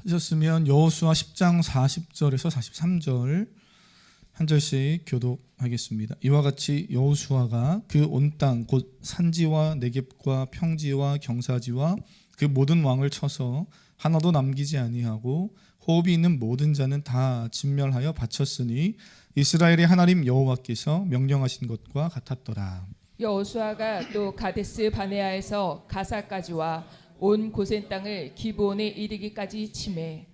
하셨으면 여호수아 10장 40절에서 43절 한 절씩 교독하겠습니다. 이와 같이 여호수아가 그 온 땅 곧 산지와 네겝과 평지와 경사지와 그 모든 왕을 쳐서 하나도 남기지 아니하고 호흡이 있는 모든 자는 다 진멸하여 바쳤으니 이스라엘의 하나님 여호와께서 명령하신 것과 같았더라. 여호수아가 또 가데스 바네아에서 가사까지와 온 고센 땅을 기브온에 이르기까지 치매.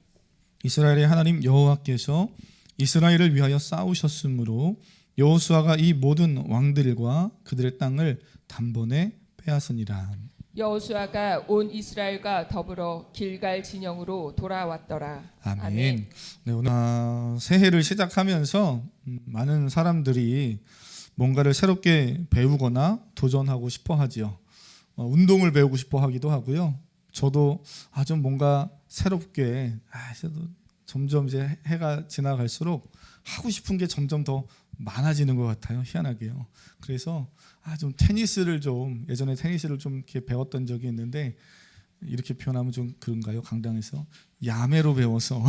이스라엘의 하나님 여호와께서 이스라엘을 위하여 싸우셨으므로 여호수아가 이 모든 왕들과 그들의 땅을 단번에 빼앗으니라. 여호수아가 온 이스라엘과 더불어 길갈 진영으로 돌아왔더라. 아멘. 네, 오늘 새해를 시작하면서 많은 사람들이 뭔가를 새롭게 배우거나 도전하고 싶어 하지요. 운동을 배우고 싶어 하기도 하고요. 저도 좀 뭔가 새롭게 점점 이제 해가 지나갈수록 하고 싶은 게 점점 더 많아지는 것 같아요. 희한하게요. 그래서 좀 테니스를 좀 예전에 테니스를 좀 이렇게 배웠던 적이 있는데 이렇게 표현하면 좀 그런가요? 강당에서 야매로 배워서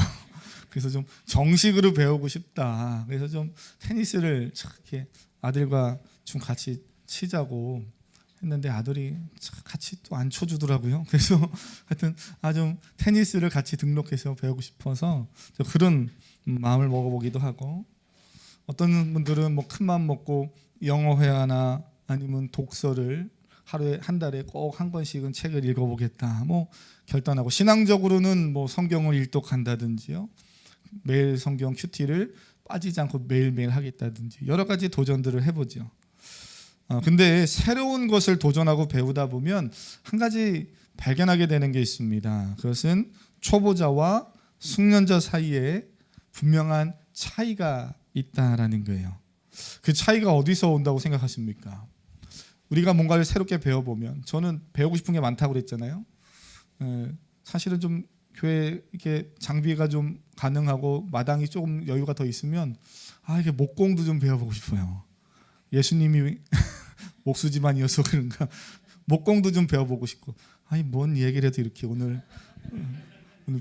그래서 좀 정식으로 배우고 싶다. 그래서 좀 테니스를 이렇게 아들과 좀 같이 치자고 했는데 아들이 같이 또 안 쳐주더라고요. 그래서 하여튼 좀 테니스를 같이 등록해서 배우고 싶어서 그런 마음을 먹어보기도 하고, 어떤 분들은 뭐 큰 마음 먹고 영어 회화나 아니면 독서를 하루에 한 달에 꼭 한 권씩은 책을 읽어보겠다 뭐 결단하고, 신앙적으로는 뭐 성경을 일독한다든지요, 매일 성경 큐티를 빠지지 않고 매일매일 하겠다든지 여러 가지 도전들을 해보죠. 근데 새로운 것을 도전하고 배우다 보면 한 가지 발견하게 되는 게 있습니다. 그것은 초보자와 숙련자 사이에 분명한 차이가 있다라는 거예요. 그 차이가 어디서 온다고 생각하십니까? 우리가 뭔가를 새롭게 배워보면, 저는 배우고 싶은 게 많다고 그랬잖아요. 사실은 좀 교회 이렇게 장비가 좀 가능하고 마당이 조금 여유가 더 있으면 이게 목공도 좀 배워보고 싶어요. 예수님이 목수지만이어서 그런가 목공도 좀 배워보고 싶고, 뭔 얘기를 해도 이렇게 오늘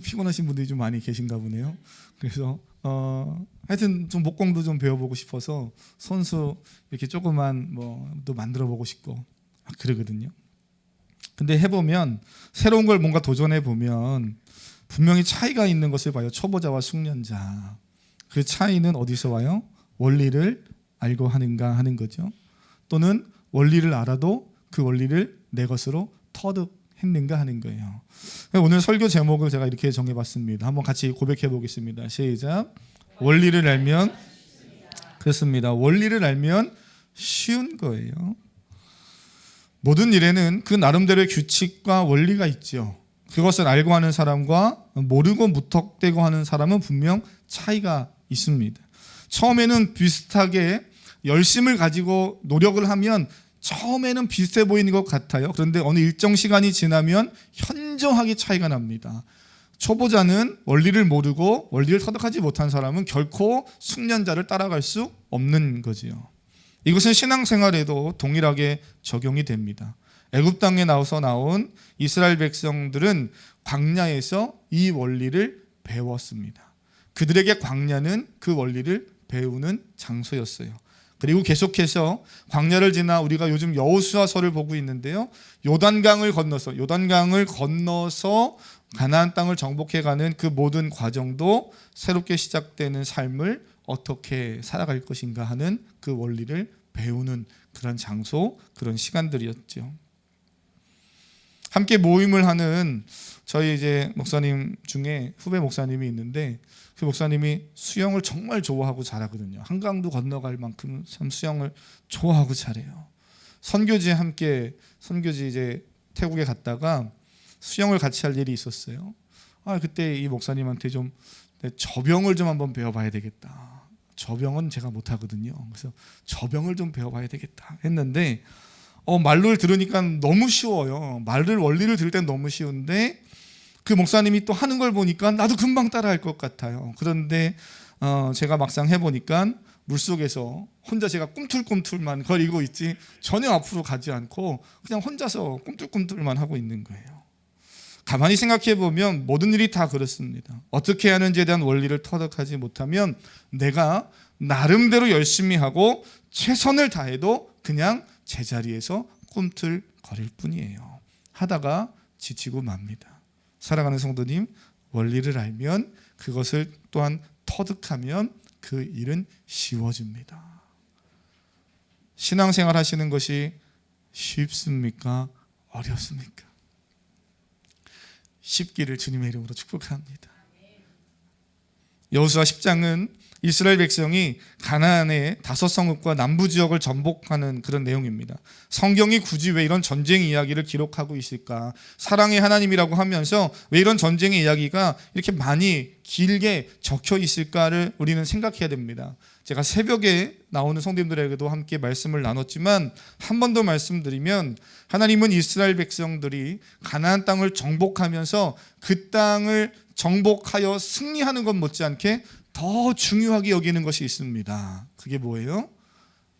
피곤하신 분들이 좀 많이 계신가 보네요. 그래서 하여튼 좀 목공도 좀 배워보고 싶어서 손수 이렇게 조그만 뭐도 만들어보고 싶고 그러거든요. 근데 해보면, 새로운 걸 뭔가 도전해보면 분명히 차이가 있는 것을 봐요. 초보자와 숙련자. 그 차이는 어디서 와요? 원리를 알고 하는가 하는 거죠. 또는 원리를 알아도 그 원리를 내 것으로 터득했는가 하는 거예요. 오늘 설교 제목을 제가 이렇게 정해봤습니다. 한번 같이 고백해 보겠습니다. 시작. 원리를 알면, 그렇습니다. 원리를 알면 쉬운 거예요. 모든 일에는 그 나름대로의 규칙과 원리가 있죠. 그것을 알고 하는 사람과 모르고 무턱대고 하는 사람은 분명 차이가 있습니다. 처음에는 비슷하게 열심을 가지고 노력을 하면 처음에는 비슷해 보이는 것 같아요. 그런데 어느 일정 시간이 지나면 현저하게 차이가 납니다. 초보자는 원리를 모르고 원리를 터득하지 못한 사람은 결코 숙련자를 따라갈 수 없는 거지요. 이것은 신앙생활에도 동일하게 적용이 됩니다. 애굽 땅에 나와서 나온 이스라엘 백성들은 광야에서 이 원리를 배웠습니다. 그들에게 광야는 그 원리를 배우는 장소였어요. 그리고 계속해서 광야를 지나 우리가 요즘 여호수아서를 보고 있는데요, 요단강을 건너서 가나안 땅을 정복해가는 그 모든 과정도 새롭게 시작되는 삶을 어떻게 살아갈 것인가 하는 그 원리를 배우는 그런 장소, 그런 시간들이었죠. 함께 모임을 하는 저희 이제 목사님 중에 후배 목사님이 있는데, 그 목사님이 수영을 정말 좋아하고 잘하거든요. 한강도 건너갈 만큼 참 수영을 좋아하고 잘해요. 선교지에 이제 태국에 갔다가 수영을 같이 할 일이 있었어요. 그때 이 목사님한테 좀 저병을 좀 한번 배워봐야 되겠다. 저병은 제가 못하거든요. 그래서 저병을 좀 배워봐야 되겠다 했는데, 말을 들으니까 너무 쉬워요. 원리를 들을 땐 너무 쉬운데 그 목사님이 또 하는 걸 보니까 나도 금방 따라할 것 같아요. 그런데 제가 막상 해보니까 물속에서 혼자 제가 꿈틀꿈틀만 거리고 있지 전혀 앞으로 가지 않고 그냥 혼자서 꿈틀꿈틀만 하고 있는 거예요. 가만히 생각해 보면 모든 일이 다 그렇습니다. 어떻게 하는지에 대한 원리를 터득하지 못하면 내가 나름대로 열심히 하고 최선을 다해도 그냥 제자리에서 꿈틀거릴 뿐이에요. 하다가 지치고 맙니다. 사랑하는 성도님, 원리를 알면 그것을 또한 터득하면 그 일은 쉬워집니다. 신앙생활 하시는 것이 쉽습니까? 어렵습니까? 쉽기를 주님의 이름으로 축복합니다. 여호수아 10장은 이스라엘 백성이 가나안의 5성읍과 남부 지역을 정복하는 그런 내용입니다. 성경이 굳이 왜 이런 전쟁 이야기를 기록하고 있을까? 사랑의 하나님이라고 하면서 왜 이런 전쟁의 이야기가 이렇게 많이 길게 적혀 있을까를 우리는 생각해야 됩니다. 제가 새벽에 나오는 성도님들에게도 함께 말씀을 나눴지만 한 번 더 말씀드리면 하나님은 이스라엘 백성들이 가나안 땅을 정복하면서 그 땅을 정복하여 승리하는 것 못지않게 더 중요하게 여기는 것이 있습니다. 그게 뭐예요?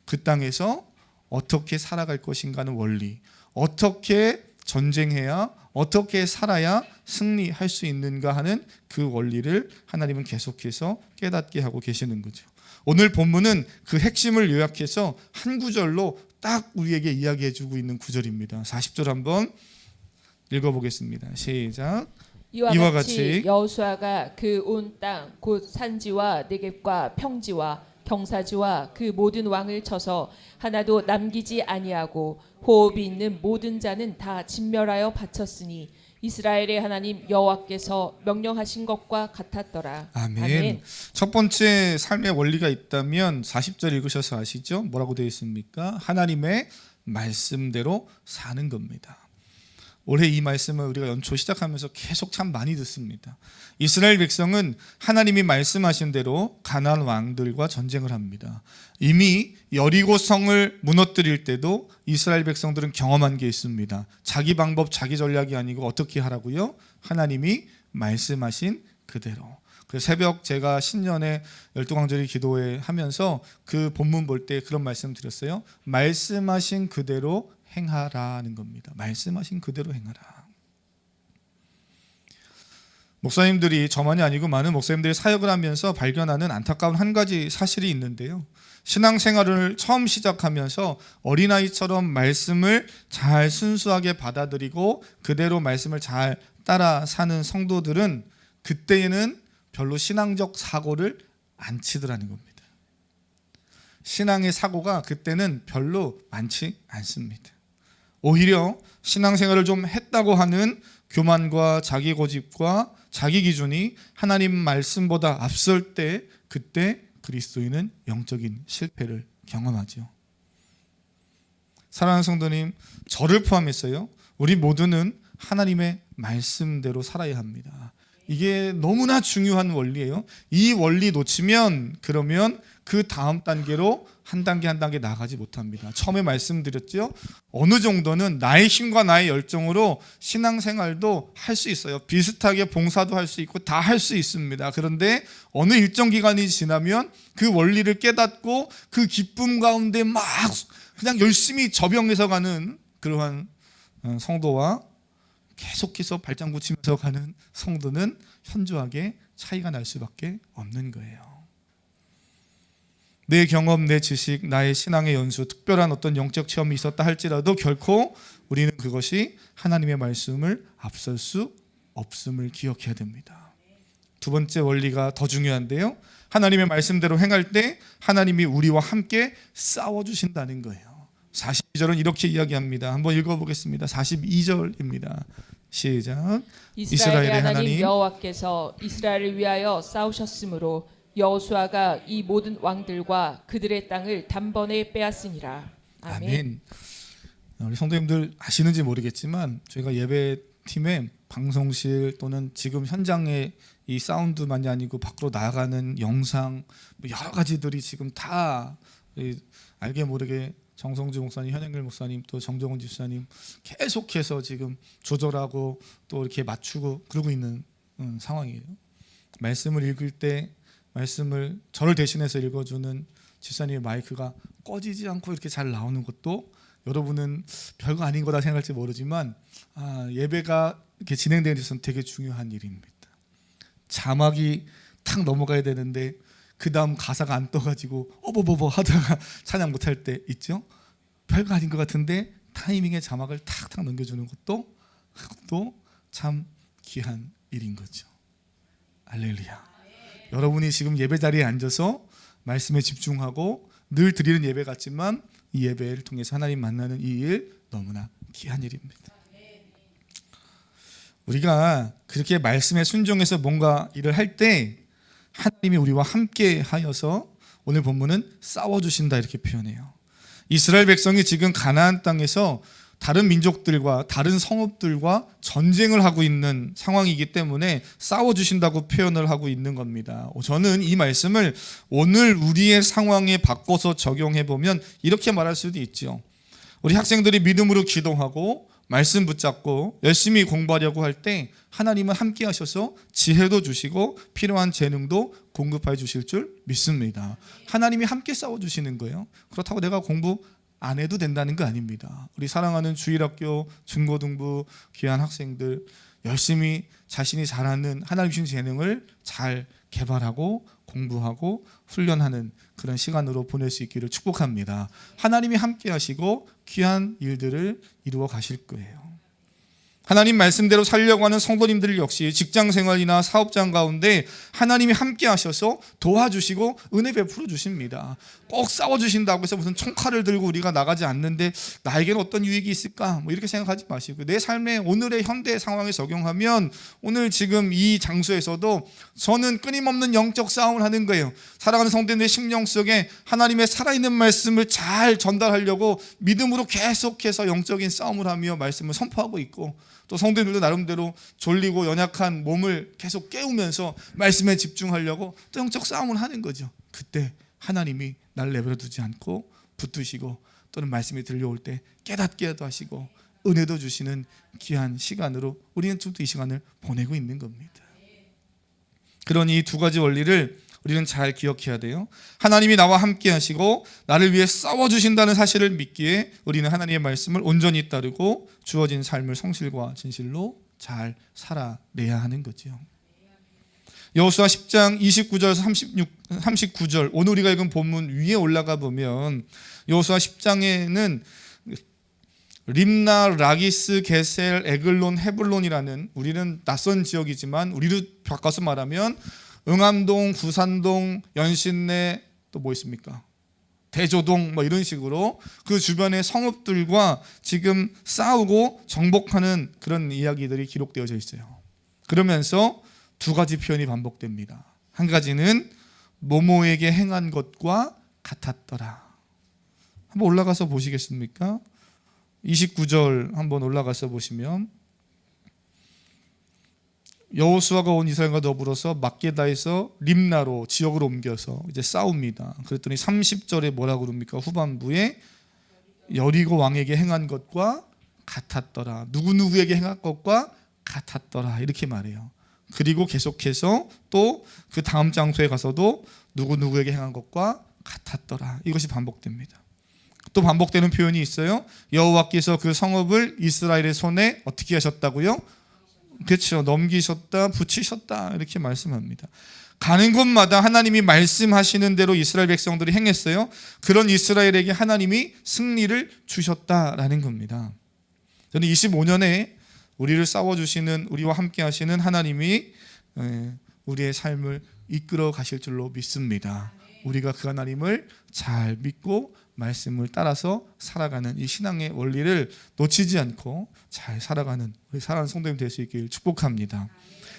그 땅에서 어떻게 살아갈 것인가 하는 원리, 어떻게 전쟁해야, 어떻게 살아야 승리할 수 있는가 하는 그 원리를 하나님은 계속해서 깨닫게 하고 계시는 거죠. 오늘 본문은 그 핵심을 요약해서 한 구절로 딱 우리에게 이야기해주고 있는 구절입니다. 40절 한번 읽어보겠습니다. 시작. 이와 같이 여호수아가 그 온 땅 곧 산지와 네겝과 평지와 경사지와 그 모든 왕을 쳐서 하나도 남기지 아니하고 호흡이 있는 모든 자는 다 진멸하여 바쳤으니 이스라엘의 하나님 여호와께서 명령하신 것과 같았더라. 아멘. 첫 번째 삶의 원리가 있다면 40절 읽으셔서 아시죠? 뭐라고 되어 있습니까? 하나님의 말씀대로 사는 겁니다. 올해 이 말씀을 우리가 연초 시작하면서 계속 참 많이 듣습니다. 이스라엘 백성은 하나님이 말씀하신 대로 가나안 왕들과 전쟁을 합니다. 이미 여리고 성을 무너뜨릴 때도 이스라엘 백성들은 경험한 게 있습니다. 자기 방법, 자기 전략이 아니고 어떻게 하라고요? 하나님이 말씀하신 그대로. 그래서 새벽 제가 신년에 12강절기 기도회 하면서 그 본문 볼 때 그런 말씀 드렸어요. 말씀하신 그대로 행하라는 겁니다. 말씀하신 그대로 행하라. 목사님들이 저만이 아니고 많은 목사님들이 사역을 하면서 발견하는 안타까운 한 가지 사실이 있는데요. 신앙생활을 처음 시작하면서 어린아이처럼 말씀을 잘 순수하게 받아들이고 그대로 말씀을 잘 따라 사는 성도들은 그때에는 별로 신앙적 사고를 안 치더라는 겁니다. 신앙의 사고가 그때는 별로 많지 않습니다. 오히려 신앙생활을 좀 했다고 하는 교만과 자기 고집과 자기 기준이 하나님 말씀보다 앞설 때 그때 그리스도인은 영적인 실패를 경험하죠. 사랑하는 성도님, 저를 포함해서요, 우리 모두는 하나님의 말씀대로 살아야 합니다. 이게 너무나 중요한 원리예요. 이 원리 놓치면 그러면 그 다음 단계로 한 단계 한 단계 나가지 못합니다. 처음에 말씀드렸죠. 어느 정도는 나의 힘과 나의 열정으로 신앙생활도 할 수 있어요. 비슷하게 봉사도 할 수 있고 다 할 수 있습니다. 그런데 어느 일정 기간이 지나면 그 원리를 깨닫고 그 기쁨 가운데 막 그냥 열심히 저병해서 가는 그러한 성도와 계속해서 발장구 치면서 가는 성도는 현저하게 차이가 날 수밖에 없는 거예요. 내 경험, 내 지식, 나의 신앙의 연수, 특별한 어떤 영적 체험이 있었다 할지라도 결코 우리는 그것이 하나님의 말씀을 앞설 수 없음을 기억해야 됩니다. 두 번째 원리가 더 중요한데요. 하나님의 말씀대로 행할 때 하나님이 우리와 함께 싸워주신다는 거예요. 42절은 이렇게 이야기합니다. 한번 읽어보겠습니다. 42절입니다. 시작. 이스라엘의 하나님 여호와께서 이스라엘을 위하여 싸우셨으므로 여호수아가 이 모든 왕들과 그들의 땅을 단번에 빼앗으니라. 아멘. 아멘. 우리 성도님들 아시는지 모르겠지만 저희가 예배팀에 방송실 또는 지금 현장에 이 사운드만이 아니고 밖으로 나가는 영상 여러 가지들이 지금 다 알게 모르게 정성주 목사님, 현행길 목사님, 또 정정훈 집사님 계속해서 지금 조절하고 또 이렇게 맞추고 그러고 있는 상황이에요. 말씀을 읽을 때 말씀을 저를 대신해서 읽어주는 집사님의 마이크가 꺼지지 않고 이렇게 잘 나오는 것도 여러분은 별거 아닌 거다 생각할지 모르지만 예배가 이렇게 진행되는 데 있어서는 되게 중요한 일입니다. 자막이 탁 넘어가야 되는데 그 다음 가사가 안 떠가지고 어버버버 하다가 찬양 못할 때 있죠. 별거 아닌 것 같은데 타이밍에 자막을 탁탁 넘겨주는 그것도 참 귀한 일인 거죠. 할렐루야. 여러분이 지금 예배 자리에 앉아서 말씀에 집중하고 늘 드리는 예배 같지만 이 예배를 통해서 하나님 만나는 이 일 너무나 귀한 일입니다. 우리가 그렇게 말씀에 순종해서 뭔가 일을 할 때 하나님이 우리와 함께 하여서 오늘 본문은 싸워주신다 이렇게 표현해요. 이스라엘 백성이 지금 가나안 땅에서 다른 민족들과 다른 성읍들과 전쟁을 하고 있는 상황이기 때문에 싸워주신다고 표현을 하고 있는 겁니다. 저는 이 말씀을 오늘 우리의 상황에 바꿔서 적용해 보면 이렇게 말할 수도 있죠. 우리 학생들이 믿음으로 기도하고 말씀 붙잡고 열심히 공부하려고 할 때 하나님은 함께 하셔서 지혜도 주시고 필요한 재능도 공급해 주실 줄 믿습니다. 하나님이 함께 싸워주시는 거예요. 그렇다고 내가 공부 안 해도 된다는 거 아닙니다. 우리 사랑하는 주일학교, 중고등부 귀한 학생들 열심히 자신이 잘하는 하나님 주신 재능을 잘 개발하고 공부하고 훈련하는 그런 시간으로 보낼 수 있기를 축복합니다. 하나님이 함께 하시고 귀한 일들을 이루어 가실 거예요. 하나님 말씀대로 살려고 하는 성도님들 역시 직장생활이나 사업장 가운데 하나님이 함께 하셔서 도와주시고 은혜 베풀어 주십니다. 꼭 싸워주신다고 해서 무슨 총칼을 들고 우리가 나가지 않는데 나에게는 어떤 유익이 있을까 뭐 이렇게 생각하지 마시고 내 삶의 오늘의 현대 상황에 적용하면 오늘 지금 이 장소에서도 저는 끊임없는 영적 싸움을 하는 거예요. 살아가는 성도님의 심령 속에 하나님의 살아있는 말씀을 잘 전달하려고 믿음으로 계속해서 영적인 싸움을 하며 말씀을 선포하고 있고 또 성도님들도 나름대로 졸리고 연약한 몸을 계속 깨우면서 말씀에 집중하려고 또 영적 싸움을 하는 거죠. 그때 하나님이 나를 내버려 두지 않고 붙드시고 또는 말씀이 들려올 때 깨닫게 하시고 은혜도 주시는 귀한 시간으로 우리는 좀 이 시간을 보내고 있는 겁니다. 그러니 이 두 가지 원리를 우리는 잘 기억해야 돼요. 하나님이 나와 함께 하시고 나를 위해 싸워주신다는 사실을 믿기에 우리는 하나님의 말씀을 온전히 따르고 주어진 삶을 성실과 진실로 잘 살아내야 하는 거죠. 여호수아 10장 29절에서 39절 오늘 우리가 읽은 본문 위에 올라가 보면 여호수아 10장에는 림나, 라기스, 게셀, 에글론, 헤블론이라는 우리는 낯선 지역이지만 우리로 바꿔서 말하면 응암동, 구산동, 연신내 또 뭐 있습니까? 대조동 뭐 이런 식으로 그 주변의 성읍들과 지금 싸우고 정복하는 그런 이야기들이 기록되어져 있어요. 그러면서 두 가지 표현이 반복됩니다. 한 가지는 모모에게 행한 것과 같았더라. 한번 올라가서 보시겠습니까? 29절 한번 올라가서 보시면 여호수아가 온 이스라엘과 더불어서 막게다에서 림나로 지역으로 옮겨서 이제 싸웁니다. 그랬더니 30절에 뭐라고 그럽니까? 후반부에 여리고 왕에게 행한 것과 같았더라. 누구누구에게 행한 것과 같았더라. 이렇게 말해요. 그리고 계속해서 또 그 다음 장소에 가서도 누구누구에게 행한 것과 같았더라. 이것이 반복됩니다. 또 반복되는 표현이 있어요. 여호와께서 그 성읍을 이스라엘의 손에 어떻게 하셨다고요? 그렇죠. 넘기셨다, 붙이셨다 이렇게 말씀합니다. 가는 곳마다 하나님이 말씀하시는 대로 이스라엘 백성들이 행했어요. 그런 이스라엘에게 하나님이 승리를 주셨다라는 겁니다. 저는 25년에 우리를 싸워주시는 우리와 함께 하시는 하나님이 우리의 삶을 이끌어 가실 줄로 믿습니다. 우리가 그 하나님을 잘 믿고 말씀을 따라서 살아가는 이 신앙의 원리를 놓치지 않고 잘 살아가는 우리 사랑하는 성도님 될 수 있길 축복합니다.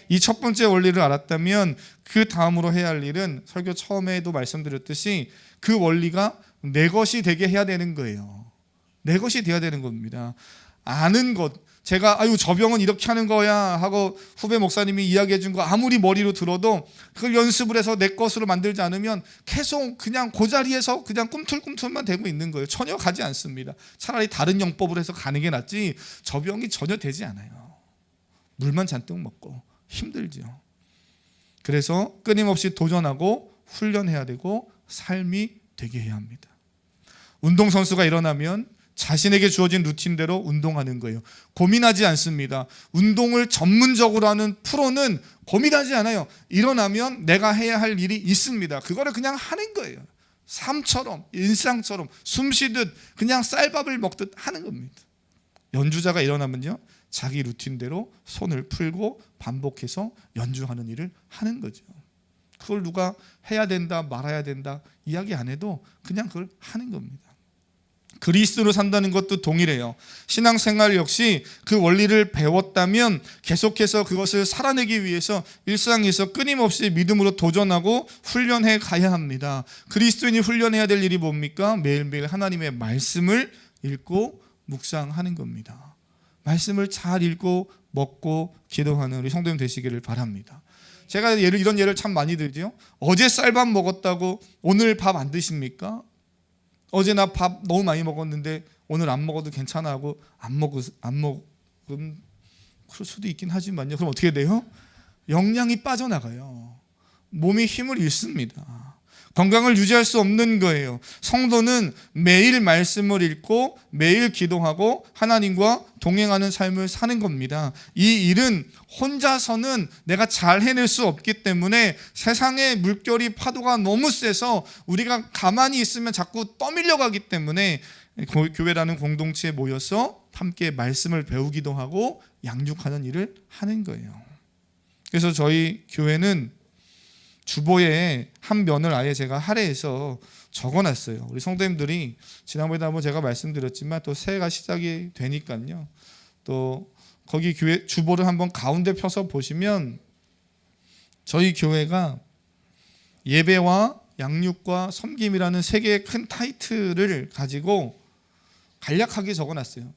이 첫 번째 원리를 알았다면 그 다음으로 해야 할 일은 설교 처음에도 말씀드렸듯이 그 원리가 내 것이 되게 해야 되는 거예요. 내 것이 되어야 되는 겁니다. 아는 것, 제가 저 병은 이렇게 하는 거야 하고 후배 목사님이 이야기해 준 거 아무리 머리로 들어도 그걸 연습을 해서 내 것으로 만들지 않으면 계속 그냥 그 자리에서 그냥 꿈틀꿈틀만 되고 있는 거예요. 전혀 가지 않습니다. 차라리 다른 영법을 해서 가는 게 낫지 저 병이 전혀 되지 않아요. 물만 잔뜩 먹고 힘들죠. 그래서 끊임없이 도전하고 훈련해야 되고 삶이 되게 해야 합니다. 운동선수가 일어나면 자신에게 주어진 루틴대로 운동하는 거예요. 고민하지 않습니다. 운동을 전문적으로 하는 프로는 고민하지 않아요. 일어나면 내가 해야 할 일이 있습니다. 그거를 그냥 하는 거예요. 삶처럼, 일상처럼, 숨 쉬듯 그냥 쌀밥을 먹듯 하는 겁니다. 연주자가 일어나면요, 자기 루틴대로 손을 풀고 반복해서 연주하는 일을 하는 거죠. 그걸 누가 해야 된다, 말아야 된다 이야기 안 해도 그냥 그걸 하는 겁니다. 그리스도로 산다는 것도 동일해요. 신앙생활 역시 그 원리를 배웠다면 계속해서 그것을 살아내기 위해서 일상에서 끊임없이 믿음으로 도전하고 훈련해 가야 합니다. 그리스도인이 훈련해야 될 일이 뭡니까? 매일매일 하나님의 말씀을 읽고 묵상하는 겁니다. 말씀을 잘 읽고 먹고 기도하는 우리 성도님 되시기를 바랍니다. 제가 이런 예를 참 많이 들죠. 어제 쌀밥 먹었다고 오늘 밥 안 드십니까? 어제 나 밥 너무 많이 먹었는데 오늘 안 먹어도 괜찮아 하고 안 먹으면 그럴 수도 있긴 하지만요. 그럼 어떻게 돼요? 영양이 빠져나가요. 몸이 힘을 잃습니다. 건강을 유지할 수 없는 거예요. 성도는 매일 말씀을 읽고 매일 기도하고 하나님과 동행하는 삶을 사는 겁니다. 이 일은 혼자서는 내가 잘 해낼 수 없기 때문에 세상의 물결이 파도가 너무 세서 우리가 가만히 있으면 자꾸 떠밀려 가기 때문에 교회라는 공동체에 모여서 함께 말씀을 배우기도 하고 양육하는 일을 하는 거예요. 그래서 저희 교회는 주보에 한 면을 아예 제가 할애해서 적어놨어요. 우리 성도님들이 지난번에도 한번 제가 말씀드렸지만 또 새해가 시작이 되니까요. 또 거기 교회 주보를 한번 가운데 펴서 보시면 저희 교회가 예배와 양육과 섬김이라는 세 개의 큰 타이틀을 가지고 간략하게 적어놨어요.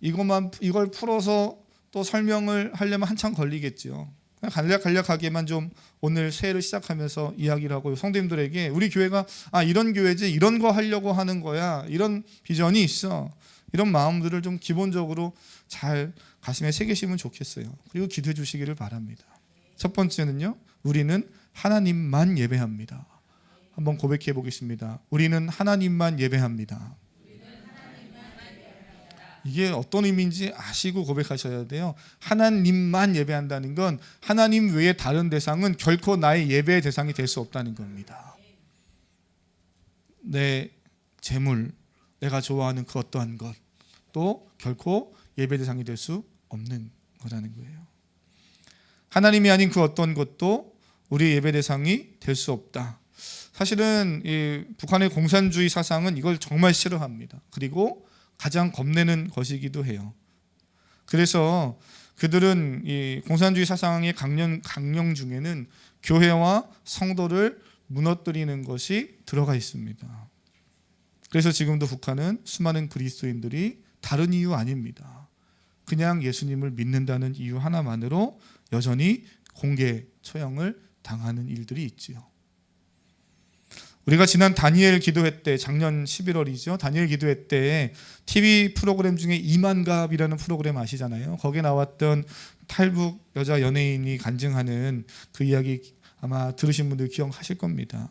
이걸 풀어서 또 설명을 하려면 한참 걸리겠죠. 간략하게만 좀 오늘 새해를 시작하면서 이야기를 하고 성도님들에게 우리 교회가 이런 교회지, 이런 거 하려고 하는 거야, 이런 비전이 있어, 이런 마음들을 좀 기본적으로 잘 가슴에 새기시면 좋겠어요. 그리고 기도해 주시기를 바랍니다. 첫 번째는요, 우리는 하나님만 예배합니다. 한번 고백해 보겠습니다. 우리는 하나님만 예배합니다. 이게 어떤 의미인지 아시고 고백하셔야 돼요. 하나님만 예배한다는 건 하나님 외에 다른 대상은 결코 나의 예배의 대상이 될 수 없다는 겁니다. 내 재물, 내가 좋아하는 그 어떠한 것도 결코 예배 대상이 될 수 없는 거라는 거예요. 하나님이 아닌 그 어떤 것도 우리의 예배 대상이 될 수 없다. 사실은 이 북한의 공산주의 사상은 이걸 정말 싫어합니다. 그리고 가장 겁내는 것이기도 해요. 그래서 그들은 이 공산주의 사상의 강령 중에는 교회와 성도를 무너뜨리는 것이 들어가 있습니다. 그래서 지금도 북한은 수많은 그리스도인들이 다른 이유 아닙니다. 그냥 예수님을 믿는다는 이유 하나만으로 여전히 공개 처형을 당하는 일들이 있지요. 우리가 지난 다니엘 기도회 때, 작년 11월이죠. 다니엘 기도회 때 TV 프로그램 중에 이만갑이라는 프로그램 아시잖아요. 거기에 나왔던 탈북 여자 연예인이 간증하는 그 이야기 아마 들으신 분들 기억하실 겁니다.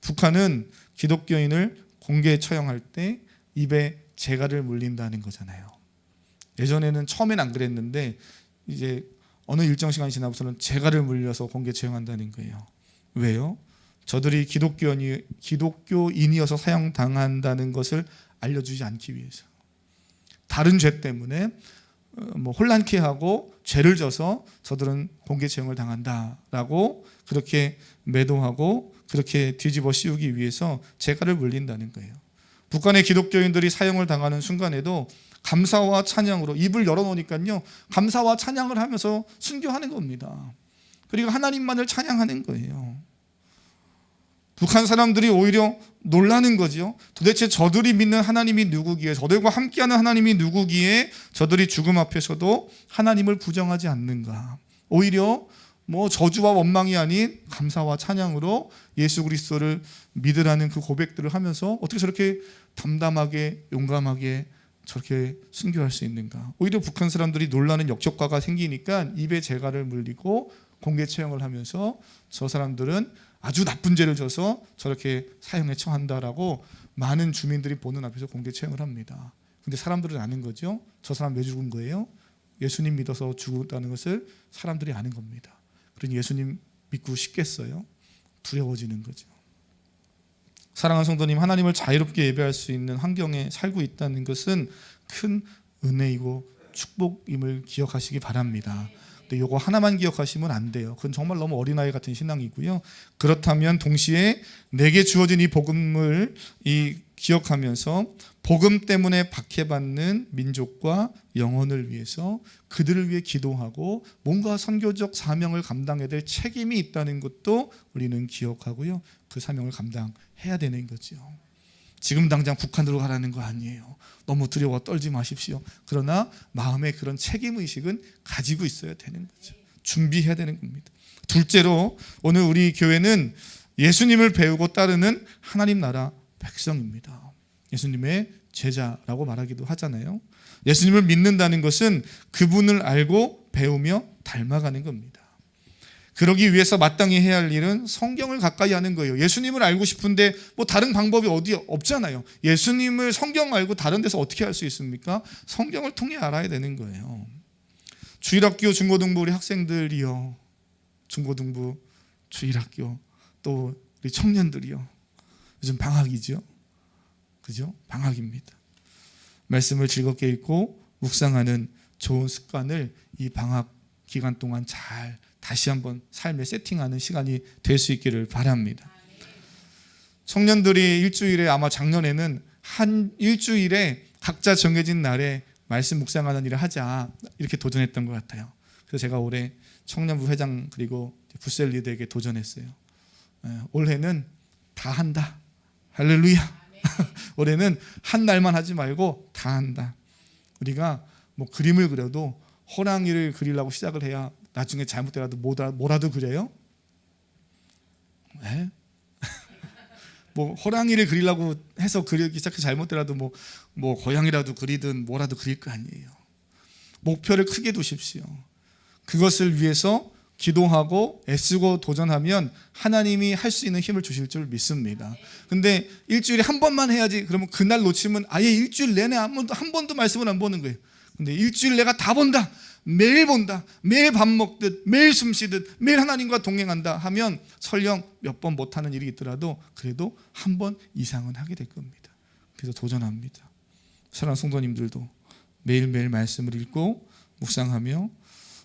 북한은 기독교인을 공개 처형할 때 입에 재갈을 물린다는 거잖아요. 예전에는 처음엔 안 그랬는데 이제 어느 일정 시간이 지나고서는 재갈을 물려서 공개 처형한다는 거예요. 왜요? 저들이 기독교인이어서 사형당한다는 것을 알려주지 않기 위해서, 다른 죄 때문에 혼란케 하고 죄를 져서 저들은 공개 처형을 당한다라고 그렇게 매도하고 그렇게 뒤집어 씌우기 위해서 재갈을 물린다는 거예요. 북한의 기독교인들이 사형을 당하는 순간에도 감사와 찬양으로 입을 열어놓으니까요, 감사와 찬양을 하면서 순교하는 겁니다. 그리고 하나님만을 찬양하는 거예요. 북한 사람들이 오히려 놀라는 거죠. 도대체 저들이 믿는 하나님이 누구기에, 저들과 함께하는 하나님이 누구기에 저들이 죽음 앞에서도 하나님을 부정하지 않는가. 오히려 저주와 원망이 아닌 감사와 찬양으로 예수 그리스도를 믿으라는 그 고백들을 하면서 어떻게 저렇게 담담하게 용감하게 저렇게 순교할 수 있는가. 오히려 북한 사람들이 놀라는 역효과가 생기니까 입에 재갈을 물리고 공개 처형을 하면서 저 사람들은 아주 나쁜 죄를 져서 저렇게 사형에 처한다라고 많은 주민들이 보는 앞에서 공개 처형을 합니다. 근데 사람들은 아는 거죠. 저 사람 왜 죽은 거예요? 예수님 믿어서 죽었다는 것을 사람들이 아는 겁니다. 그러니 예수님 믿고 싶겠어요? 두려워지는 거죠. 사랑하는 성도님, 하나님을 자유롭게 예배할 수 있는 환경에 살고 있다는 것은 큰 은혜이고 축복임을 기억하시기 바랍니다. 근데 이거 하나만 기억하시면 안 돼요. 그건 정말 너무 어린아이 같은 신앙이고요. 그렇다면 동시에 내게 주어진 이 복음을 기억하면서 복음 때문에 박해받는 민족과 영혼을 위해서 그들을 위해 기도하고 뭔가 선교적 사명을 감당해야 될 책임이 있다는 것도 우리는 기억하고요. 그 사명을 감당해야 되는 거죠. 지금 당장 북한으로 가라는 거 아니에요. 너무 두려워 떨지 마십시오. 그러나 마음의 그런 책임의식은 가지고 있어야 되는 거죠. 준비해야 되는 겁니다. 둘째로 오늘 우리 교회는 예수님을 배우고 따르는 하나님 나라 백성입니다. 예수님의 제자라고 말하기도 하잖아요. 예수님을 믿는다는 것은 그분을 알고 배우며 닮아가는 겁니다. 그러기 위해서 마땅히 해야 할 일은 성경을 가까이 하는 거예요. 예수님을 알고 싶은데 뭐 다른 방법이 어디 없잖아요. 예수님을 성경 말고 다른 데서 어떻게 알 수 있습니까? 성경을 통해 알아야 되는 거예요. 주일학교 중고등부 우리 학생들이요, 중고등부 주일학교 또 우리 청년들이요, 요즘 방학이죠. 그죠? 방학입니다. 말씀을 즐겁게 읽고 묵상하는 좋은 습관을 이 방학 기간 동안 잘 다시 한번 삶에 세팅하는 시간이 될 수 있기를 바랍니다. 청년들이 일주일에, 아마 작년에는 한 일주일에 각자 정해진 날에 말씀 묵상하는 일을 하자 이렇게 도전했던 것 같아요. 그래서 제가 올해 청년부 회장 그리고 부셀 리더에게 도전했어요. 올해는 다 한다. 할렐루야. 올해는 한 날만 하지 말고 다 한다. 우리가 뭐 그림을 그려도 호랑이를 그리려고 시작을 해야 나중에 잘못되라도 뭐라도 그려요? 네? 뭐 호랑이를 그리려고 해서 그리기 시작해서 잘못되라도 뭐 고양이라도 그리든 뭐라도 그릴 거 아니에요. 목표를 크게 두십시오. 그것을 위해서 기도하고 애쓰고 도전하면 하나님이 할 수 있는 힘을 주실 줄 믿습니다. 근데 일주일에 한 번만 해야지, 그러면 그날 놓치면 아예 일주일 내내 한 번도 말씀을 안 보는 거예요. 근데 일주일 내가 다 본다, 매일 본다, 매일 밥 먹듯 매일 숨 쉬듯 매일 하나님과 동행한다 하면 설령 몇 번 못하는 일이 있더라도 그래도 한 번 이상은 하게 될 겁니다. 그래서 도전합니다. 사랑하는 성도님들도 매일매일 말씀을 읽고 묵상하며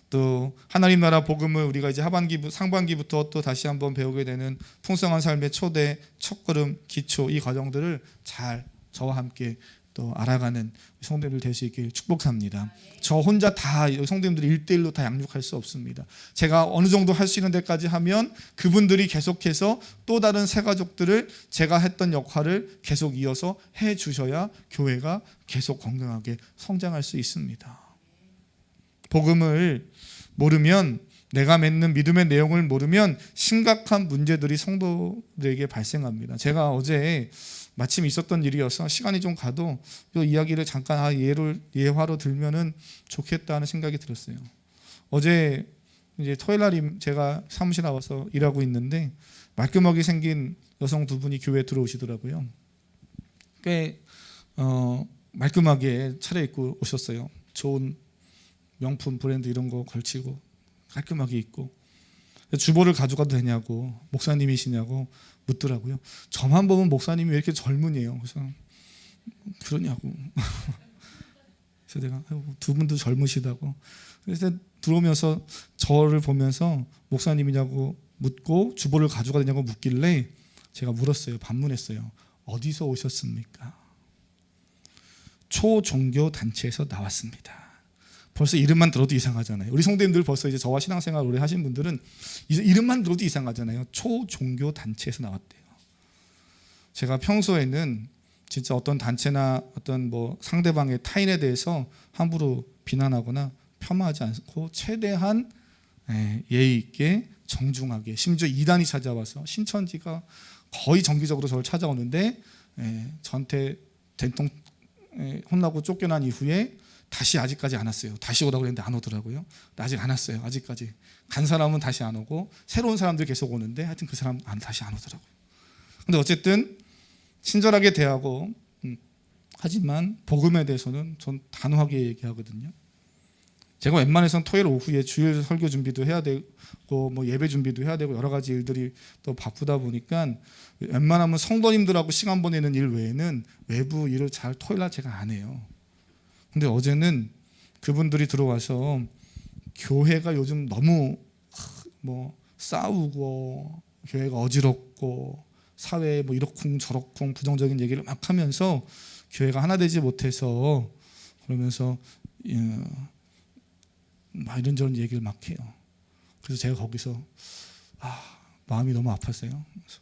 또 하나님 나라 복음을 우리가 이제 상반기부터 또 다시 한번 배우게 되는 풍성한 삶의 초대, 첫걸음, 기초, 이 과정들을 잘 저와 함께 또 알아가는 성도님들 될 수 있길 축복합니다. 저 혼자 다 성도님들이 1대1로 다 양육할 수 없습니다. 제가 어느 정도 할 수 있는 데까지 하면 그분들이 계속해서 또 다른 새 가족들을 제가 했던 역할을 계속 이어서 해 주셔야 교회가 계속 건강하게 성장할 수 있습니다. 복음을 모르면, 내가 맺는 믿음의 내용을 모르면 심각한 문제들이 성도들에게 발생합니다. 제가 어제 마침 있었던 일이어서 시간이 좀 가도 이 이야기를 잠깐 예화로 들면은 좋겠다 하는 생각이 들었어요. 어제 이제 토요일 날 제가 사무실 나와서 일하고 있는데 말끔하게 생긴 여성 두 분이 교회에 들어오시더라고요. 꽤 말끔하게 차려입고 오셨어요. 좋은 명품 브랜드 이런 거 걸치고 깔끔하게 입고, 주보를 가져가도 되냐고, 목사님이시냐고 묻더라고요. 저만 보면 목사님이 왜 이렇게 젊으세요? 그래서 그러냐고. 그래서 내가 두 분도 젊으시다고. 그래서 들어오면서 저를 보면서 목사님이냐고 묻고 주보를 가져가도 되냐고 묻길래 제가 물었어요. 반문했어요. 어디서 오셨습니까? 초종교 단체에서 나왔습니다. 벌써 이름만 들어도 이상하잖아요. 우리 성도님들 벌써 이제 저와 신앙생활 오래 하신 분들은 이름만 들어도 이상하잖아요. 초종교 단체에서 나왔대요. 제가 평소에는 진짜 어떤 단체나 어떤 뭐 상대방의 타인에 대해서 함부로 비난하거나 폄하하지 않고 최대한 예의 있게 정중하게, 심지어 이단이 찾아와서 신천지가 거의 정기적으로 저를 찾아오는데 저한테 된통 혼나고 쫓겨난 이후에 다시 아직까지 안 왔어요. 다시 오라고 했는데 안 오더라고요. 아직 안 왔어요. 아직까지. 간 사람은 다시 안 오고 새로운 사람들이 계속 오는데 하여튼 그 사람 다시 안 오더라고요. 근데 어쨌든 친절하게 대하고 하지만 복음에 대해서는 전 단호하게 얘기하거든요. 제가 웬만해서는 토요일 오후에 주일 설교 준비도 해야 되고 뭐 예배 준비도 해야 되고 여러 가지 일들이 또 바쁘다 보니까 웬만하면 성도님들하고 시간 보내는 일 외에는 외부 일을 잘 토요일 날 제가 안 해요. 근데 어제는 그분들이 들어와서 교회가 요즘 너무 뭐 싸우고 교회가 어지럽고 사회에 뭐 이러쿵 저러쿵 부정적인 얘기를 막 하면서 교회가 하나 되지 못해서 그러면서 막 이런저런 얘기를 막 해요. 그래서 제가 거기서 마음이 너무 아팠어요. 그래서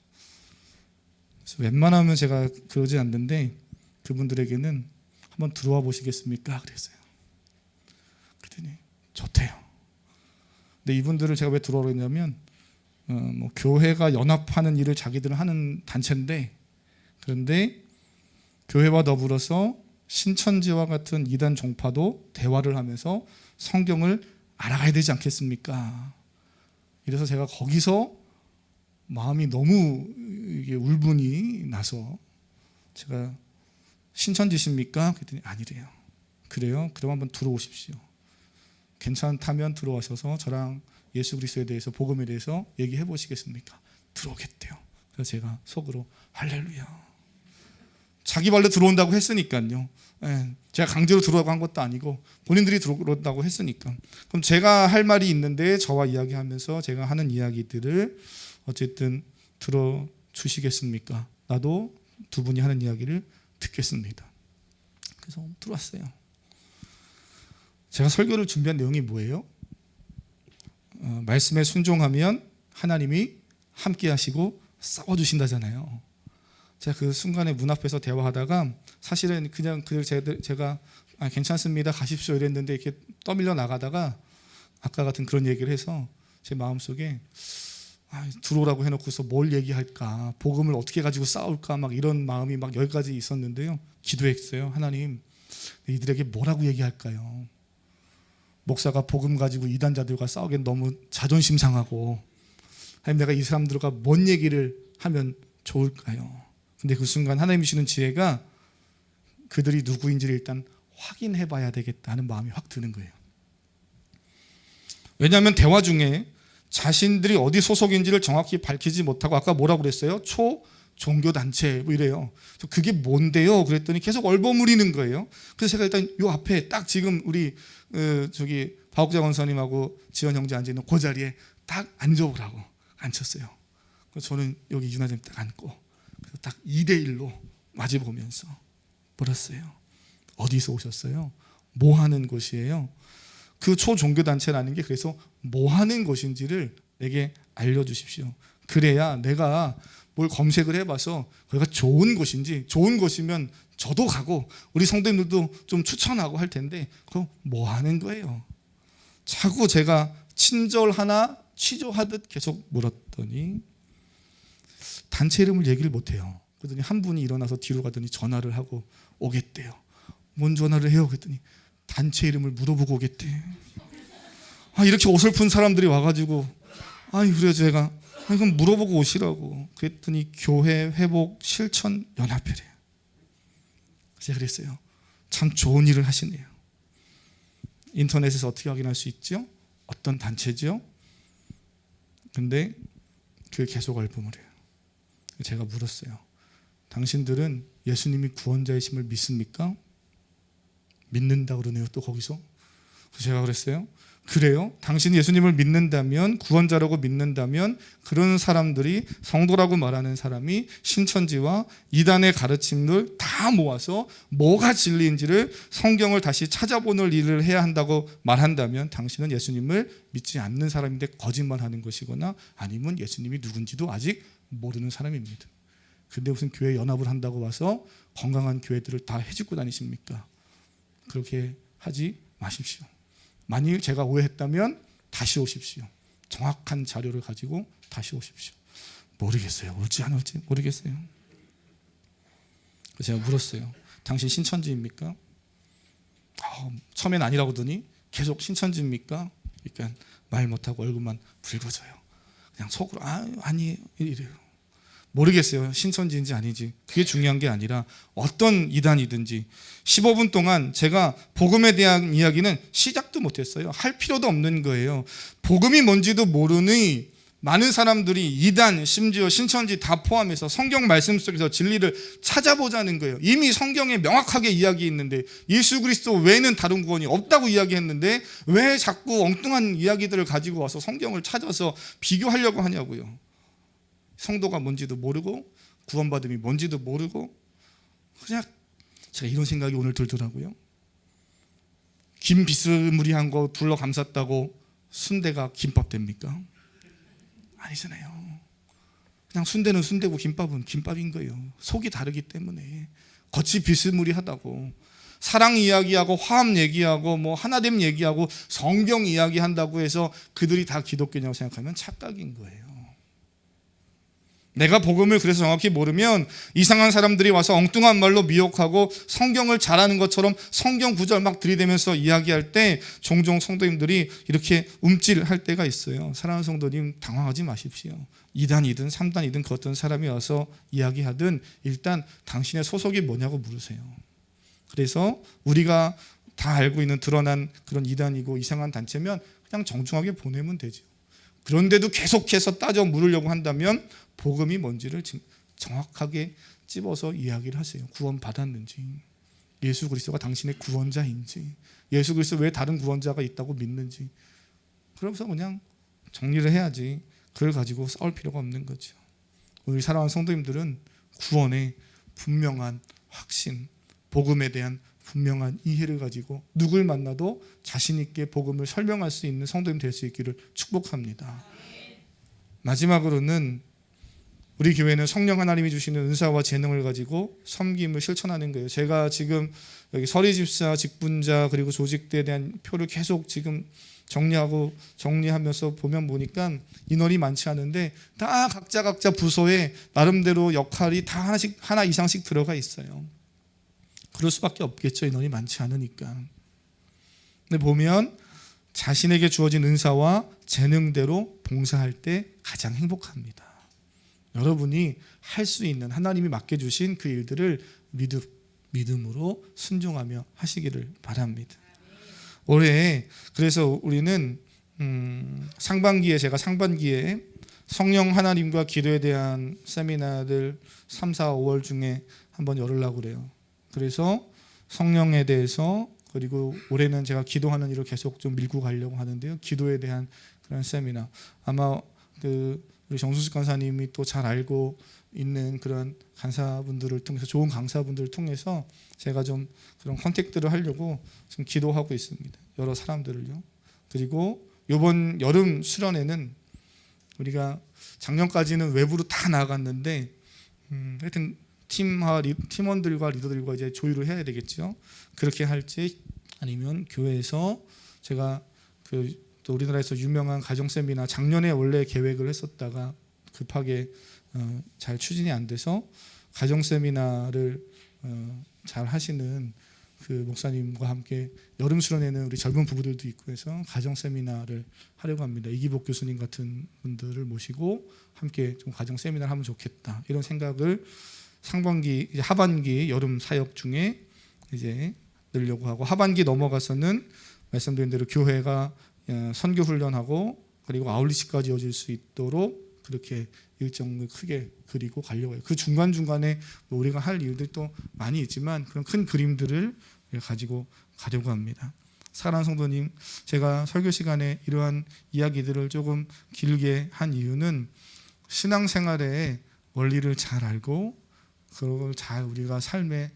웬만하면 제가 그러지 않는데 그분들에게는 한번 들어와 보시겠습니까? 그랬어요. 그랬더니 좋대요. 근데 이분들을 제가 왜 들어오라 했냐면 뭐 교회가 연합하는 일을 자기들은 하는 단체인데 그런데 교회와 더불어서 신천지와 같은 이단 종파도 대화를 하면서 성경을 알아가야 되지 않겠습니까? 이래서 제가 거기서 마음이 너무 이게 울분이 나서 제가 신천지십니까? 그랬더니 아니래요. 그래요? 그럼 한번 들어오십시오. 괜찮다면 들어와셔서 저랑 예수 그리스도에 대해서 복음에 대해서 얘기해 보시겠습니까? 들어오겠대요. 그래서 제가 속으로 할렐루야. 자기 발로 들어온다고 했으니까요. 제가 강제로 들어오라고 한 것도 아니고 본인들이 들어온다고 했으니까. 그럼 제가 할 말이 있는데 저와 이야기하면서 제가 하는 이야기들을 어쨌든 들어주시겠습니까? 나도 두 분이 하는 이야기를 듣겠습니다. 그래서 들어왔어요. 제가 설교를 준비한 내용이 뭐예요? 말씀에 순종하면 하나님이 함께 하시고 싸워주신다잖아요. 제가 그 순간에 문 앞에서 대화하다가 사실은 그냥 제가 괜찮습니다 가십시오 이랬는데 이렇게 떠밀려 나가다가 아까 같은 그런 얘기를 해서 제 마음속에 들어오라고 해놓고서 뭘 얘기할까 복음을 어떻게 가지고 싸울까 막 이런 마음이 막 여기까지 있었는데요. 기도했어요. 하나님 이들에게 뭐라고 얘기할까요? 목사가 복음 가지고 이단자들과 싸우기엔 너무 자존심 상하고 하나님 내가 이 사람들과 뭔 얘기를 하면 좋을까요? 근데 그 순간 하나님이 주시는 지혜가 그들이 누구인지를 일단 확인해 봐야 되겠다는 마음이 확 드는 거예요. 왜냐하면 대화 중에 자신들이 어디 소속인지를 정확히 밝히지 못하고 아까 뭐라고 그랬어요? 종교단체 뭐 이래요. 그게 뭔데요? 그랬더니 계속 얼버무리는 거예요. 그래서 제가 일단 요 앞에 딱 지금 우리 저기 박옥자 권사님하고 지원 형제 앉아있는 그 자리에 딱 앉아보라고 앉혔어요. 그래서 저는 여기 윤아님 딱 앉고 그래서 딱 2대1로 마주보면서 물었어요. 어디서 오셨어요? 뭐 하는 곳이에요? 그 초종교단체라는 게 그래서 뭐 하는 곳인지를 내게 알려주십시오. 그래야 내가 뭘 검색을 해봐서 거기가 좋은 곳인지 좋은 곳이면 저도 가고 우리 성도님들도 좀 추천하고 할 텐데 그거 뭐 하는 거예요? 자꾸 제가 친절 하나 취조하듯 계속 물었더니 단체 이름을 얘기를 못해요. 그랬더니 한 분이 일어나서 뒤로 가더니 전화를 하고 오겠대요. 뭔 전화를 해요? 그랬더니 단체 이름을 물어보고 오겠대. 이렇게 어설픈 사람들이 와가지고 그래서 제가 그럼 물어보고 오시라고 그랬더니 교회 회복 실천 연합회래요. 제가 그랬어요. 참 좋은 일을 하시네요. 인터넷에서 어떻게 확인할 수 있죠? 어떤 단체죠? 근데 그게 계속 얼버무려요. 제가 물었어요. 당신들은 예수님이 구원자이심을 믿습니까? 믿는다 그러네요. 또 거기서. 그래서 제가 그랬어요. 그래요? 당신이 예수님을 믿는다면 구원자라고 믿는다면 그런 사람들이 성도라고 말하는 사람이 신천지와 이단의 가르침을 다 모아서 뭐가 진리인지를 성경을 다시 찾아보는 일을 해야 한다고 말한다면 당신은 예수님을 믿지 않는 사람인데 거짓말하는 것이거나 아니면 예수님이 누군지도 아직 모르는 사람입니다. 근데 무슨 교회 연합을 한다고 와서 건강한 교회들을 다 해집고 다니십니까? 그렇게 하지 마십시오. 만일 제가 오해했다면 다시 오십시오. 정확한 자료를 가지고 다시 오십시오. 모르겠어요. 올지 안 올지 모르겠어요. 그래서 제가 물었어요. 당신 신천지입니까? 처음엔 아니라고 하더니 계속 신천지입니까? 그러니까 말 못하고 얼굴만 붉어져요. 그냥 속으로 아니에요 이래요. 모르겠어요. 신천지인지 아닌지. 그게 중요한 게 아니라 어떤 이단이든지 15분 동안 제가 복음에 대한 이야기는 시작도 못했어요. 할 필요도 없는 거예요. 복음이 뭔지도 모르니 많은 사람들이 이단, 심지어 신천지 다 포함해서 성경 말씀 속에서 진리를 찾아보자는 거예요. 이미 성경에 명확하게 이야기했는데 예수 그리스도 외에는 다른 구원이 없다고 이야기했는데 왜 자꾸 엉뚱한 이야기들을 가지고 와서 성경을 찾아서 비교하려고 하냐고요. 성도가 뭔지도 모르고 구원받음이 뭔지도 모르고 그냥 제가 이런 생각이 오늘 들더라고요. 김 비스무리한 거 둘러 감쌌다고 순대가 김밥 됩니까? 아니잖아요. 그냥 순대는 순대고 김밥은 김밥인 거예요. 속이 다르기 때문에 겉이 비스무리하다고 사랑 이야기하고 화합 얘기하고 뭐 하나됨 얘기하고 성경 이야기한다고 해서 그들이 다 기독교냐고 생각하면 착각인 거예요. 내가 복음을 그래서 정확히 모르면 이상한 사람들이 와서 엉뚱한 말로 미혹하고 성경을 잘하는 것처럼 성경 구절 막 들이대면서 이야기할 때 종종 성도님들이 이렇게 움찔할 때가 있어요. 사랑하는 성도님, 당황하지 마십시오. 2단이든 3단이든 그 어떤 사람이 와서 이야기하든 일단 당신의 소속이 뭐냐고 물으세요. 그래서 우리가 다 알고 있는 드러난 그런 2단이고 이상한 단체면 그냥 정중하게 보내면 되죠. 그런데도 계속해서 따져 물으려고 한다면 복음이 뭔지를 정확하게 찝어서 이야기를 하세요. 구원 받았는지, 예수 그리스도가 당신의 구원자인지, 예수 그리스도 외에 다른 구원자가 있다고 믿는지. 그러면서 그냥 정리를 해야지 그걸 가지고 싸울 필요가 없는 거죠. 우리 사랑하는 성도님들은 구원의 분명한 확신, 복음에 대한 분명한 이해를 가지고 누굴 만나도 자신 있게 복음을 설명할 수 있는 성도님 될 수 있기를 축복합니다. 마지막으로는 우리 교회는 성령 하나님이 주시는 은사와 재능을 가지고 섬김을 실천하는 거예요. 제가 지금 여기 서리집사, 직분자 그리고 조직대에 대한 표를 계속 지금 정리하면서 보니까 인원이 많지 않은데 다 각자 부서에 나름대로 역할이 다 하나 이상씩 들어가 있어요. 그럴 수밖에 없겠죠. 인원이 많지 않으니까. 근데 보면 자신에게 주어진 은사와 재능대로 봉사할 때 가장 행복합니다. 여러분이 할 수 있는 하나님이 맡겨주신 그 일들을 믿음으로 순종하며 하시기를 바랍니다. 올해 그래서 우리는 제가 상반기에 성령 하나님과 기도에 대한 세미나를 3, 4, 5월 중에 한번 열으려고 그래요. 그래서 성령에 대해서 그리고 올해는 제가 기도하는 일을 계속 좀 밀고 가려고 하는데요. 기도에 대한 그런 세미나 아마 우리 정수식 간사님이 또 잘 알고 있는 그런 간사분들을 통해서 좋은 강사분들을 통해서 제가 좀 그런 컨택트를 하려고 지금 기도하고 있습니다. 여러 사람들을요. 그리고 이번 여름 수련회는 우리가 작년까지는 외부로 다 나갔는데 하여튼 팀원들과 리더들과 이제 조율을 해야 되겠죠. 그렇게 할지 아니면 교회에서 제가 또 우리나라에서 유명한 가정 세미나 작년에 원래 계획을 했었다가 급하게 잘 추진이 안 돼서 가정 세미나를 잘 하시는 그 목사님과 함께 여름 수련회는 우리 젊은 부부들도 있고 해서 가정 세미나를 하려고 합니다. 이기복 교수님 같은 분들을 모시고 함께 좀 가정 세미나를 하면 좋겠다 이런 생각을 하반기 여름 사역 중에 이제 넣으려고 하고 하반기 넘어가서는 말씀드린 대로 교회가 선교 훈련하고 그리고 아울리치까지 이어질 수 있도록 그렇게 일정을 크게 그리고 가려고 해요. 그 중간중간에 우리가 할 일들이 또 많이 있지만 그런 큰 그림들을 가지고 가려고 합니다. 사랑하는 성도님, 제가 설교 시간에 이러한 이야기들을 조금 길게 한 이유는 신앙생활의 원리를 잘 알고 그걸 잘 우리가 삶에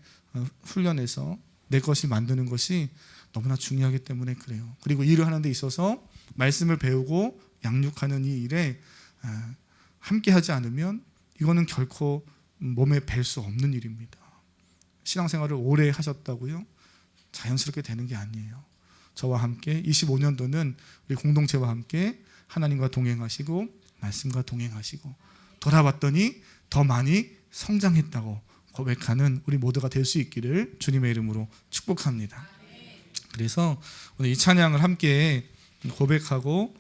훈련해서 내 것을 만드는 것이 너무나 중요하기 때문에 그래요. 그리고 일을 하는 데 있어서 말씀을 배우고 양육하는 이 일에 함께 하지 않으면 이거는 결코 몸에 뵐 수 없는 일입니다. 신앙생활을 오래 하셨다고요? 자연스럽게 되는 게 아니에요. 저와 함께 25년도는 우리 공동체와 함께 하나님과 동행하시고 말씀과 동행하시고 돌아봤더니 더 많이 성장했다고 고백하는 우리 모두가 될 수 있기를 주님의 이름으로 축복합니다. 그래서 오늘 이 찬양을 함께 고백하고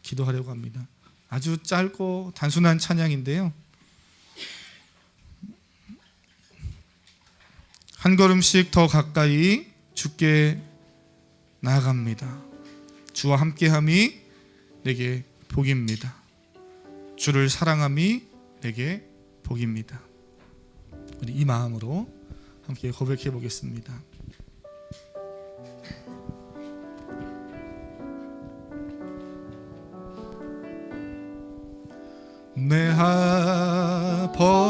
기도하려고 합니다. 아주 짧고 단순한 찬양인데요. 한 걸음씩 더 가까이 주께 나아갑니다. 주와 함께함이 내게 복입니다. 주를 사랑함이 내게 복입니다. 우리 이 마음으로 함께 고백해 보겠습니다. 내 아버지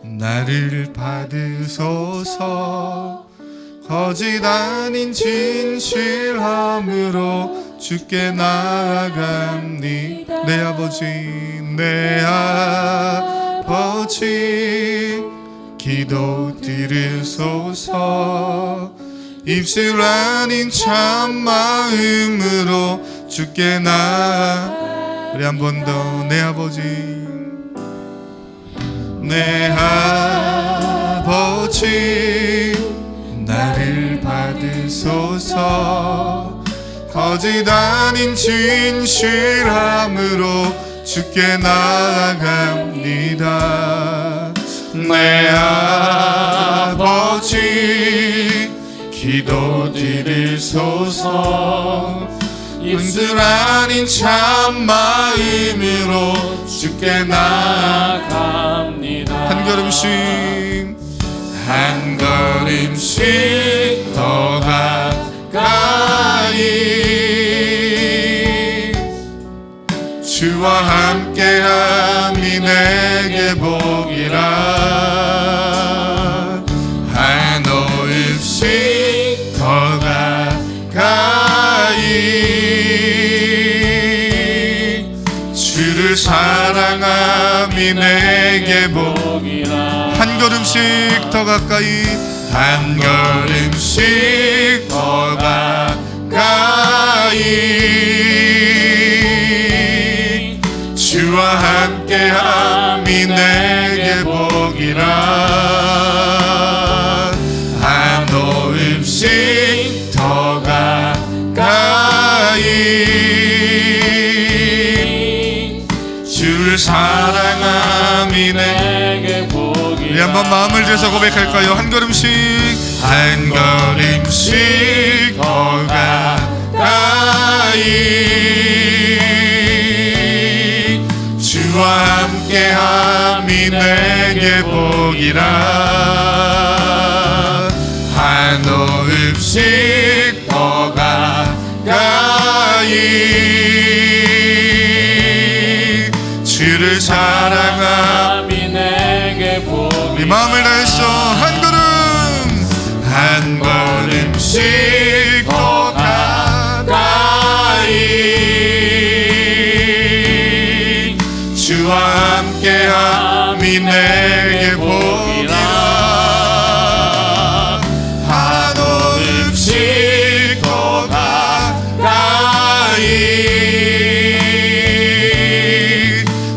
나를 받으소서. 거짓 아닌 진실함으로 주께 나아갑니다. 내 아버지 내 아버지 기도 들으소서. 입술 아닌 참 마음으로 주께 우리 한 번 더. 내 아버지 내 아버지 나를 받으소서. 거짓 아닌 진실함으로 주께 나아갑니다. 내 아버지 기도 드리소서. 입술 아닌 참 마음으로 주께 나아갑니다. 한 걸음씩 한 걸음씩 더 가까이 주와 함께함이 내게 복이라. 한 걸음씩 더 가까이 주를 사랑함이 내게 복이라. 한 걸음씩 더 가까이 한 걸음씩 더 가까이 주와 함께함이 내게 복이라. 한 걸음씩 더 가까이 주를 사랑함이 내게 복이라. 우리 한번 마음을 들여서 고백할까요? 한 걸음씩 한 걸음씩 더 가까이 주와 함께함이 내게 복이라. 한 걸음씩 더 가까이 주를 사랑함이 내게 복이라. 이 마음을 다해서 한 걸음씩 더 가까이 주와 함께함이 내게 복이라. 한 걸음씩 더 가까이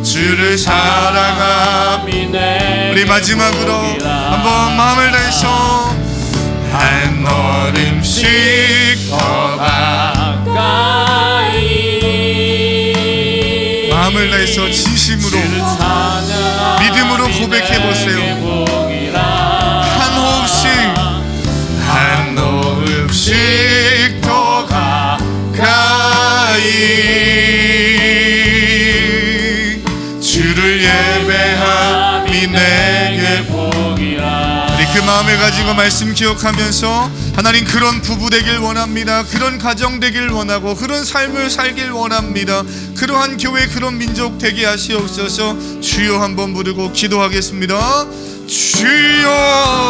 주를 사랑함이 내게. 우리 마지막으로 한번 마음을 다해서 한 걸음씩 더 가까이 마음을 다해서 진심으로 믿음으로 고백해 보세요. 한 호흡씩 더 가까이 주를 예배함이 내게 복이라. 우리 그 마음을 가지고 말씀 기억하면서 하나님 그런 부부 되길 원합니다. 그런 가정 되길 원하고 그런 삶을 살길 원합니다. 그러한 교회 그런 민족 되게 하시옵소서. 주여 한번 부르고 기도하겠습니다. 주여.